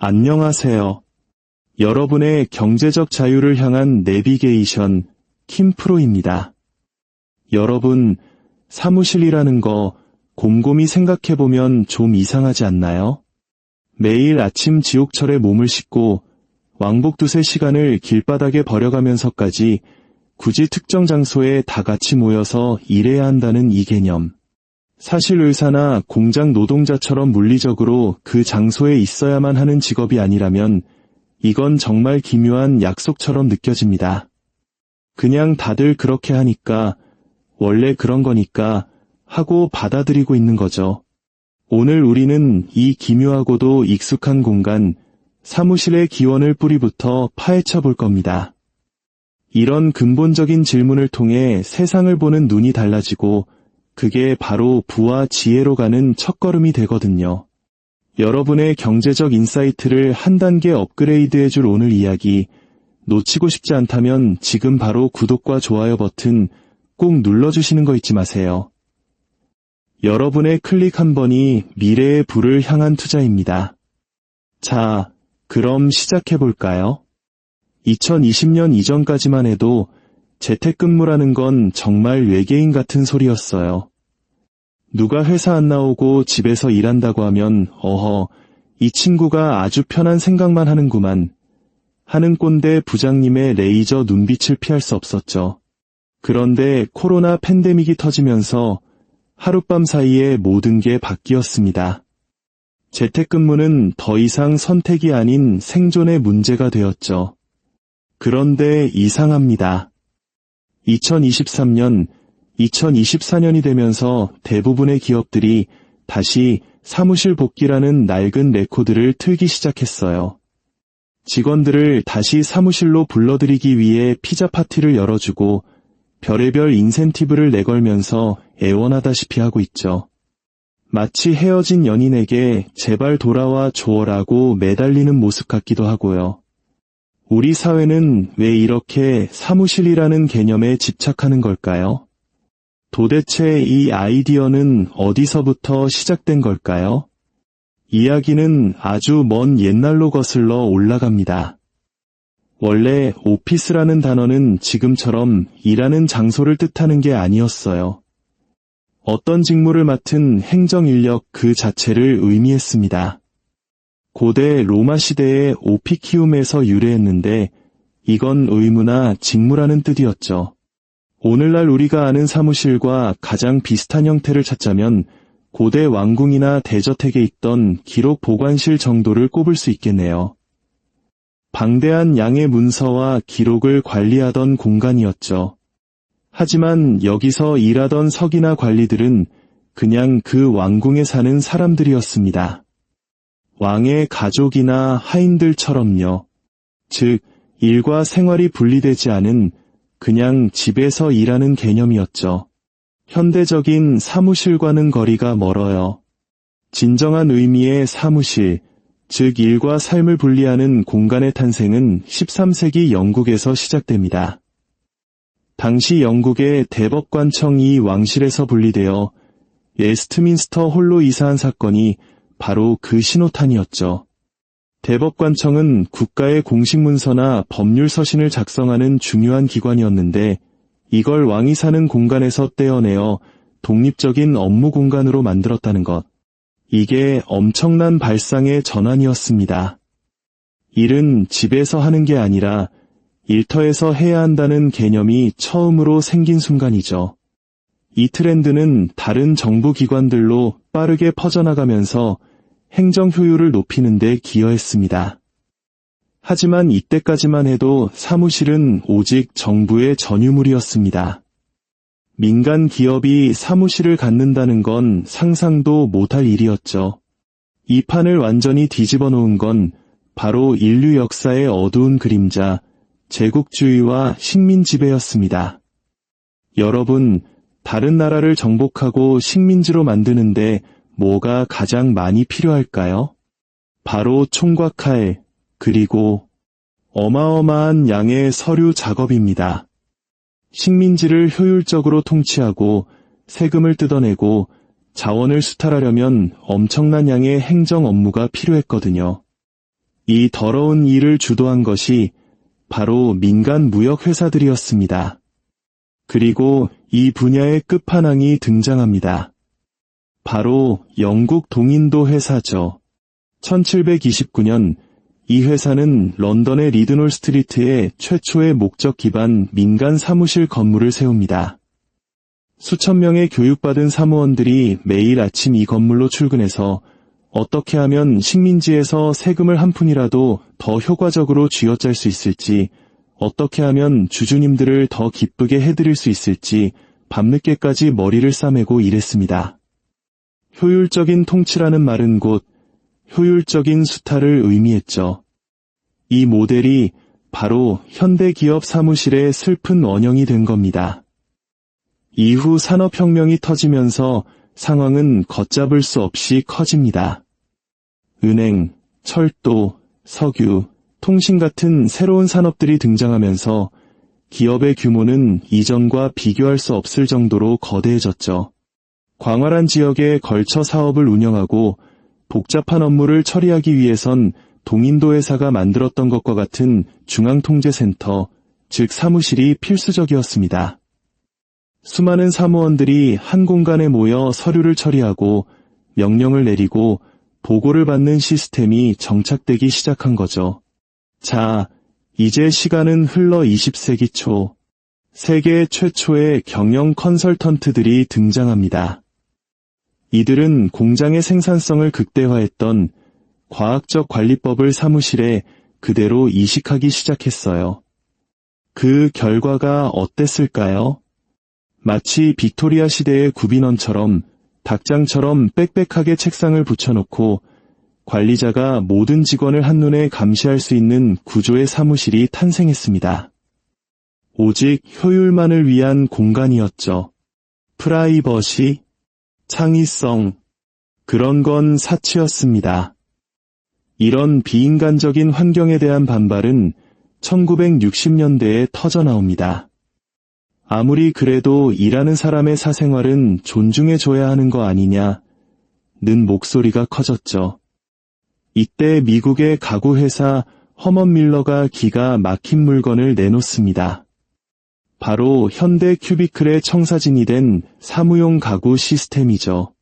안녕하세요. 여러분의 경제적 자유를 향한 내비게이션 킴프로입니다. 여러분, 사무실이라는 거 곰곰이 생각해보면 좀 이상하지 않나요? 매일 아침 지옥철에 몸을 싣고 왕복 두세 시간을 길바닥에 버려가면서까지 굳이 특정 장소에 다 같이 모여서 일해야 한다는 이 개념. 사실 의사나 공장 노동자처럼 물리적으로 그 장소에 있어야만 하는 직업이 아니라면 이건 정말 기묘한 약속처럼 느껴집니다. 그냥 다들 그렇게 하니까, 원래 그런 거니까 하고 받아들이고 있는 거죠. 오늘 우리는 이 기묘하고도 익숙한 공간, 사무실의 기원을 뿌리부터 파헤쳐 볼 겁니다. 이런 근본적인 질문을 통해 세상을 보는 눈이 달라지고 그게 바로 부와 지혜로 가는 첫걸음이 되거든요. 여러분의 경제적 인사이트를 한 단계 업그레이드해줄 오늘 이야기, 놓치고 싶지 않다면 지금 바로 구독과 좋아요 버튼 꼭 눌러주시는 거 잊지 마세요. 여러분의 클릭 한 번이 미래의 부를 향한 투자입니다. 자, 그럼 시작해볼까요? 2020년 이전까지만 해도 재택근무라는 건 정말 외계인 같은 소리였어요. 누가 회사 안 나오고 집에서 일한다고 하면 이 친구가 아주 편한 생각만 하는구만 하는 꼰대 부장님의 레이저 눈빛을 피할 수 없었죠. 그런데 코로나 팬데믹이 터지면서 하룻밤 사이에 모든 게 바뀌었습니다. 재택근무는 더 이상 선택이 아닌 생존의 문제가 되었죠. 그런데 이상합니다. 2023년, 2024년이 되면서 대부분의 기업들이 다시 사무실 복귀라는 낡은 레코드를 틀기 시작했어요. 직원들을 다시 사무실로 불러들이기 위해 피자 파티를 열어주고 별의별 인센티브를 내걸면서 애원하다시피 하고 있죠. 마치 헤어진 연인에게 제발 돌아와 줘라고 매달리는 모습 같기도 하고요. 우리 사회는 왜 이렇게 사무실이라는 개념에 집착하는 걸까요? 도대체 이 아이디어는 어디서부터 시작된 걸까요? 이야기는 아주 먼 옛날로 거슬러 올라갑니다. 원래 오피스라는 단어는 지금처럼 일하는 장소를 뜻하는 게 아니었어요. 어떤 직무를 맡은 행정인력 그 자체를 의미했습니다. 고대 로마 시대의 오피키움에서 유래했는데 이건 의무나 직무라는 뜻이었죠. 오늘날 우리가 아는 사무실과 가장 비슷한 형태를 찾자면 고대 왕궁이나 대저택에 있던 기록 보관실 정도를 꼽을 수 있겠네요. 방대한 양의 문서와 기록을 관리하던 공간이었죠. 하지만 여기서 일하던 서기나 관리들은 그냥 그 왕궁에 사는 사람들이었습니다. 왕의 가족이나 하인들처럼요. 즉, 일과 생활이 분리되지 않은 그냥 집에서 일하는 개념이었죠. 현대적인 사무실과는 거리가 멀어요. 진정한 의미의 사무실, 즉 일과 삶을 분리하는 공간의 탄생은 13세기 영국에서 시작됩니다. 당시 영국의 대법관청이 왕실에서 분리되어 웨스트민스터 홀로 이사한 사건이 바로 그 신호탄이었죠. 대법관청은 국가의 공식 문서나 법률 서신을 작성하는 중요한 기관이었는데 이걸 왕이 사는 공간에서 떼어내어 독립적인 업무 공간으로 만들었다는 것. 이게 엄청난 발상의 전환이었습니다. 일은 집에서 하는 게 아니라 일터에서 해야 한다는 개념이 처음으로 생긴 순간이죠. 이 트렌드는 다른 정부 기관들로 빠르게 퍼져나가면서 행정 효율을 높이는 데 기여했습니다. 하지만 이때까지만 해도 사무실은 오직 정부의 전유물이었습니다. 민간 기업이 사무실을 갖는다는 건 상상도 못할 일이었죠. 이 판을 완전히 뒤집어 놓은 건 바로 인류 역사의 어두운 그림자, 제국주의와 식민지배였습니다. 여러분, 다른 나라를 정복하고 식민지로 만드는데 뭐가 가장 많이 필요할까요? 바로 총과 칼, 그리고 어마어마한 양의 서류 작업입니다. 식민지를 효율적으로 통치하고 세금을 뜯어내고 자원을 수탈하려면 엄청난 양의 행정 업무가 필요했거든요. 이 더러운 일을 주도한 것이 바로 민간 무역회사들이었습니다. 그리고 이 분야의 끝판왕이 등장합니다. 바로 영국 동인도 회사죠. 1729년 이 회사는 런던의 리드놀 스트리트에 최초의 목적 기반 민간 사무실 건물을 세웁니다. 수천 명의 교육받은 사무원들이 매일 아침 이 건물로 출근해서 어떻게 하면 식민지에서 세금을 한 푼이라도 더 효과적으로 쥐어짤 수 있을지, 어떻게 하면 주주님들을 더 기쁘게 해드릴 수 있을지 밤늦게까지 머리를 싸매고 일했습니다. 효율적인 통치라는 말은 곧 효율적인 수탈을 의미했죠. 이 모델이 바로 현대기업 사무실의 슬픈 원형이 된 겁니다. 이후 산업혁명이 터지면서 상황은 걷잡을 수 없이 커집니다. 은행, 철도, 석유, 통신 같은 새로운 산업들이 등장하면서 기업의 규모는 이전과 비교할 수 없을 정도로 거대해졌죠. 광활한 지역에 걸쳐 사업을 운영하고 복잡한 업무를 처리하기 위해선 동인도 회사가 만들었던 것과 같은 중앙통제센터, 즉 사무실이 필수적이었습니다. 수많은 사무원들이 한 공간에 모여 서류를 처리하고 명령을 내리고 보고를 받는 시스템이 정착되기 시작한 거죠. 자, 이제 시간은 흘러 20세기 초, 세계 최초의 경영 컨설턴트들이 등장합니다. 이들은 공장의 생산성을 극대화했던 과학적 관리법을 사무실에 그대로 이식하기 시작했어요. 그 결과가 어땠을까요? 마치 빅토리아 시대의 구빈원처럼 닭장처럼 빽빽하게 책상을 붙여놓고 관리자가 모든 직원을 한눈에 감시할 수 있는 구조의 사무실이 탄생했습니다. 오직 효율만을 위한 공간이었죠. 프라이버시, 창의성, 그런 건 사치였습니다. 이런 비인간적인 환경에 대한 반발은 1960년대에 터져나옵니다. 아무리 그래도 일하는 사람의 사생활은 존중해줘야 하는 거 아니냐는 목소리가 커졌죠. 이때 미국의 가구회사 허먼 밀러가 기가 막힌 물건을 내놓습니다. 바로 현대 큐비클의 청사진이 된 사무용 가구 시스템이죠.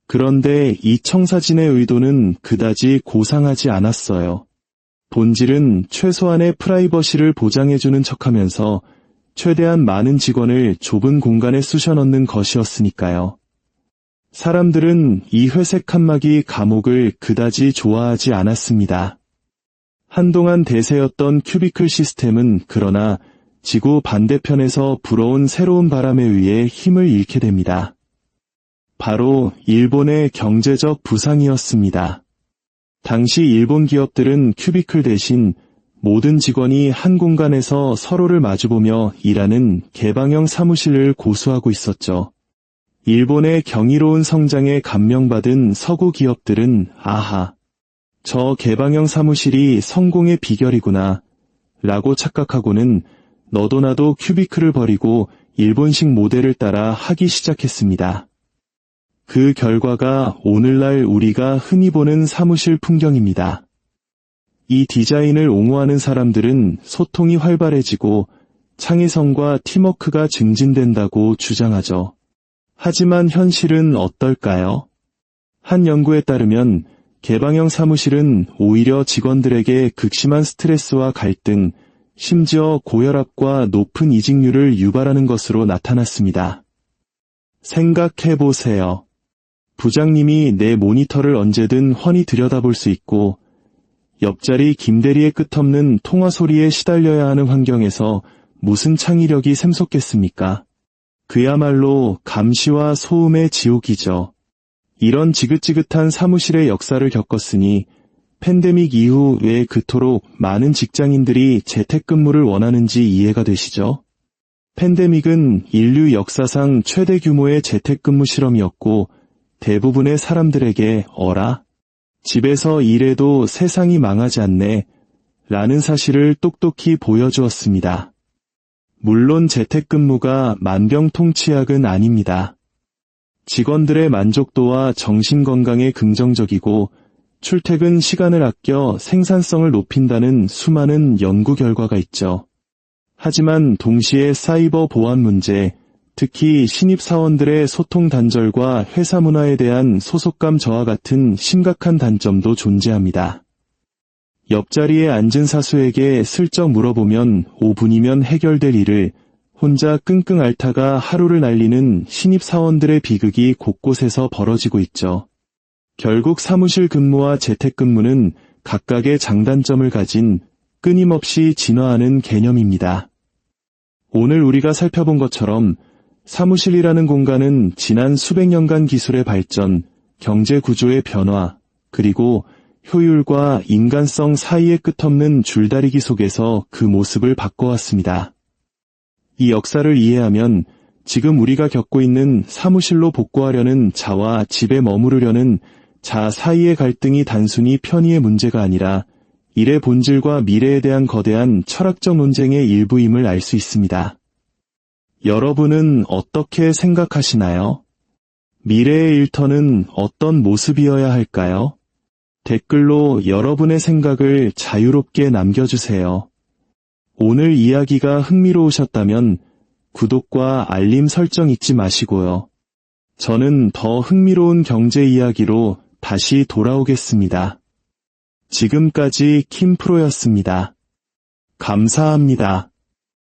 그런데 이 청사진의 의도는 그다지 고상하지 않았어요. 본질은 최소한의 프라이버시를 보장해주는 척하면서 최대한 많은 직원을 좁은 공간에 쑤셔넣는 것이었으니까요. 사람들은 이 회색 칸막이 감옥을 그다지 좋아하지 않았습니다. 한동안 대세였던 큐비클 시스템은 그러나 지구 반대편에서 불어온 새로운 바람에 의해 힘을 잃게 됩니다. 바로 일본의 경제적 부상이었습니다. 당시 일본 기업들은 큐비클 대신 모든 직원이 한 공간에서 서로를 마주보며 일하는 개방형 사무실을 고수하고 있었죠. 일본의 경이로운 성장에 감명받은 서구 기업들은 아하, 저 개방형 사무실이 성공의 비결이구나 라고 착각하고는 너도 나도 큐비클을 버리고 일본식 모델을 따라 하기 시작했습니다. 그 결과가 오늘날 우리가 흔히 보는 사무실 풍경입니다. 이 디자인을 옹호하는 사람들은 소통이 활발해지고 창의성과 팀워크가 증진된다고 주장하죠. 하지만 현실은 어떨까요? 한 연구에 따르면 개방형 사무실은 오히려 직원들에게 극심한 스트레스와 갈등, 심지어 고혈압과 높은 이직률을 유발하는 것으로 나타났습니다. 생각해보세요. 부장님이 내 모니터를 언제든 훤히 들여다볼 수 있고 옆자리 김대리의 끝없는 통화 소리에 시달려야 하는 환경에서 무슨 창의력이 샘솟겠습니까? 그야말로 감시와 소음의 지옥이죠. 이런 지긋지긋한 사무실의 역사를 겪었으니 팬데믹 이후 왜 그토록 많은 직장인들이 재택근무를 원하는지 이해가 되시죠? 팬데믹은 인류 역사상 최대 규모의 재택근무 실험이었고 대부분의 사람들에게 어라? 집에서 일해도 세상이 망하지 않네 라는 사실을 똑똑히 보여주었습니다. 물론 재택근무가 만병통치약은 아닙니다. 직원들의 만족도와 정신건강에 긍정적이고 출퇴근 시간을 아껴 생산성을 높인다는 수많은 연구 결과가 있죠. 하지만 동시에 사이버 보안 문제, 특히 신입사원들의 소통 단절과 회사 문화에 대한 소속감 저하 같은 심각한 단점도 존재합니다. 옆자리에 앉은 사수에게 슬쩍 물어보면 5분이면 해결될 일을 혼자 끙끙 앓다가 하루를 날리는 신입사원들의 비극이 곳곳에서 벌어지고 있죠. 결국 사무실 근무와 재택근무는 각각의 장단점을 가진 끊임없이 진화하는 개념입니다. 오늘 우리가 살펴본 것처럼 사무실이라는 공간은 지난 수백 년간 기술의 발전, 경제 구조의 변화, 그리고 효율과 인간성 사이의 끝없는 줄다리기 속에서 그 모습을 바꿔왔습니다. 이 역사를 이해하면 지금 우리가 겪고 있는 사무실로 복구하려는 자와 집에 머무르려는 자 사이의 갈등이 단순히 편의의 문제가 아니라 일의 본질과 미래에 대한 거대한 철학적 논쟁의 일부임을 알 수 있습니다. 여러분은 어떻게 생각하시나요? 미래의 일터는 어떤 모습이어야 할까요? 댓글로 여러분의 생각을 자유롭게 남겨주세요. 오늘 이야기가 흥미로우셨다면 구독과 알림 설정 잊지 마시고요. 저는 더 흥미로운 경제 이야기로 다시 돌아오겠습니다. 지금까지 킴프로였습니다. 감사합니다.